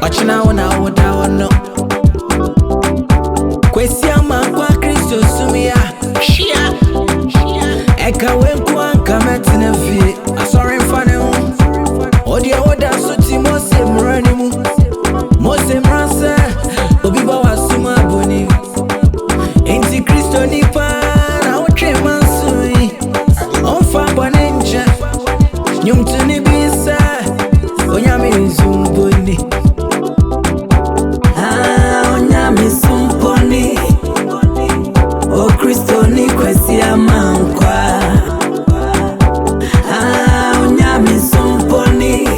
Ochina wana woda wono. Kwesi ama kwa Kristo sumia. Shia. Eka wenku anka metine fi. Asori mfane mu. Odia woda suti mose mrani mu. Mose mrase. Obiba wasuma boni. Enti Kristo nipa na utre mansui. Onfa bwane nje. Nyumtuni bisa. Onyame nzumboni. Onyame sumponi. O Kristo ni kwesi amankwa. Onyame sumponi.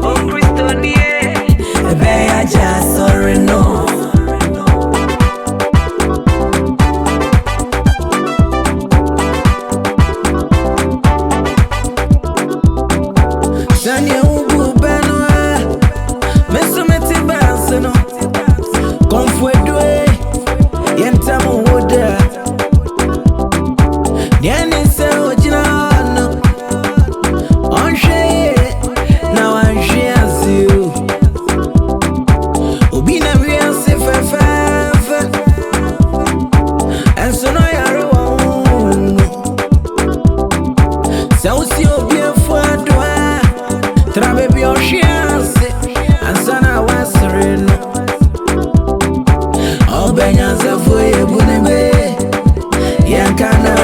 O Kristo ni ebeya ja sorry no. Sanya ubu benwa. Mesumeti banseno. Konfwedwe. Yentamu woda. Diani se ojina no. Onshye na wanshye aziu. Obi na wiase fefe. Enso no yare wa unu. Sa usi obi efuadwa. Tra baby oshiase. Ansana wasreno. Obenya zafuye bunebe. Yankana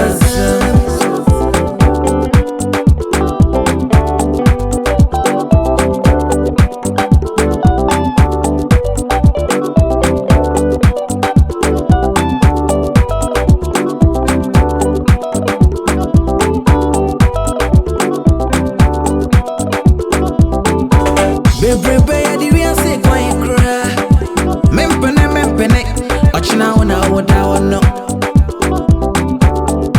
Bebe ya di wiase kwa ikra. Mempene. Ochina wana woda wono.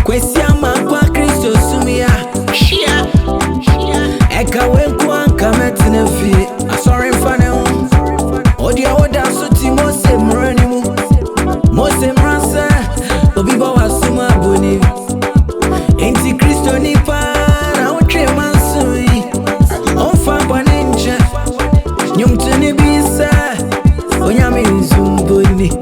Kwesi ama kwa Kristo sumia. Shia. Eka wenku anka metine fi. Asori mfane mu. Odia woda suti mose mrani mu. Mose mrase. Obiba wasuma boni. Enti Kristo nipa na utre mansui. Onfa bwane nje. Nyumtuni bisa. Onyame nzumboni.